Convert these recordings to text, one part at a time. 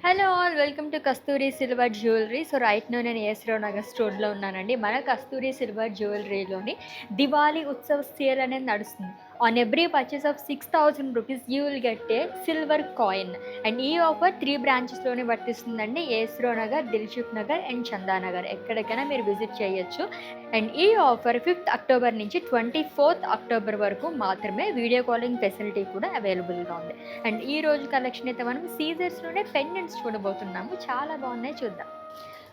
Hello all welcome to Kasturi silver jewellery. So right now నేను AS Nagar స్టోర్లో ఉన్నానండి. మన కస్తూరి సిల్వర్ జ్యువెలరీలోని దివాళీ ఉత్సవ్ సేల్ అనేది నడుస్తుంది. On every purchase of 6,000 rupees you will get a silver coin. And ఈ ఆఫర్ 3 బ్రాంచెస్లోనే వర్తిస్తుందండి. AS Nagar, Dilsukh Nagar and Chandanagar. ఎక్కడికైనా మీరు విజిట్ చేయొచ్చు. అండ్ ఈ ఆఫర్ 5th అక్టోబర్ నుంచి 24th అక్టోబర్ వరకు మాత్రమే. వీడియో కాలింగ్ ఫెసిలిటీ కూడా అవైలబుల్గా ఉంది. అండ్ ఈ రోజు కలెక్షన్ అయితే మనం సీజర్స్లోనే పెండెంట్స్ చూడబోతున్నాము. చాలా బాగున్నాయి, చూద్దాం.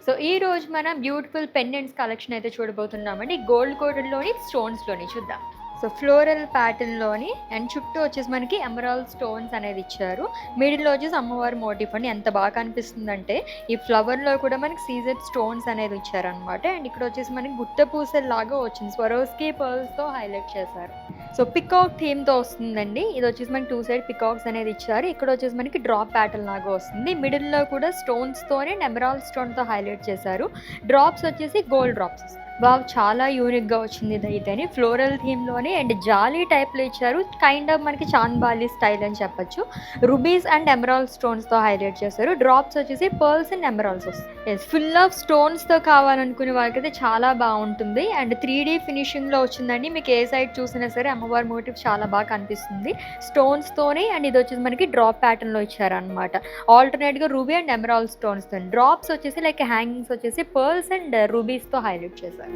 సో ఈ రోజు మనం బ్యూటిఫుల్ పెండెంట్స్ కలెక్షన్ అయితే చూడబోతున్నామండి. గోల్డ్ కోటెడ్లోని స్టోన్స్లోని చూద్దాం. సో ఫ్లోరల్ ప్యాటర్న్లోని అండ్ చుట్టూ వచ్చేసి మనకి ఎమరాల్డ్ స్టోన్స్ అనేది ఇచ్చారు. మిడిల్లో వచ్చేసి అమ్మవారి మోటిఫ్ అండి. ఎంత బాగా కనిపిస్తుందంటే ఈ ఫ్లవర్లో కూడా మనకి సీజర్ స్టోన్స్ అనేది ఇచ్చారనమాట. అండ్ ఇక్కడ వచ్చేసి మనకి గుత్త పూసల్లాగా వచ్చింది, స్వరోస్కి పర్ల్స్తో హైలైట్ చేశారు. సో పికాక్ థీమ్తో వస్తుందండి. ఇది వచ్చేసి మనకి 2 సైడ్ పికాక్స్ అనేది ఇచ్చారు. ఇక్కడ వచ్చేసి మనకి డ్రాప్ ప్యాటర్న్ లాగా వస్తుంది. మిడిల్లో కూడా స్టోన్స్తోనే ఎమరాల్డ్ స్టోన్తో హైలైట్ చేశారు. డ్రాప్స్ వచ్చేసి గోల్డ్ డ్రాప్స్. వావ్, చాలా యూనిక్గా వచ్చింది ఇది అయితేనే. ఫ్లోరల్ థీమ్లోనే అండ్ జాలీ టైప్లో ఇచ్చారు. కైండ్ ఆఫ్ మనకి చాంద్బాలి స్టైల్ అని చెప్పొచ్చు. రుబీస్ అండ్ ఎమరాల్డ్ స్టోన్స్తో హైలైట్ చేశారు. డ్రాప్స్ వచ్చేసి పర్ల్స్ అండ్ ఎమరాల్డ్స్ వస్తాయి. ఫుల్ ఆఫ్ స్టోన్స్తో కావాలనుకునే వాళ్ళకైతే చాలా బాగుంటుంది. అండ్ 3D ఫినిషింగ్లో వచ్చిందండి. మీకు ఏ సైడ్ చూసినా సరే అమ్మవారి మోటివ్ చాలా బాగా కనిపిస్తుంది స్టోన్స్తోనే. అండ్ ఇది వచ్చేసి మనకి డ్రాప్ ప్యాటర్న్లో ఇచ్చారనమాట. ఆల్టర్నేట్గా రూబీ అండ్ ఎమరాల్డ్ స్టోన్స్తో. డ్రాప్స్ వచ్చేసి లైక్ హ్యాంగింగ్స్ వచ్చేసి పర్ల్స్ అండ్ రూబీస్తో హైలైట్ చేశారు.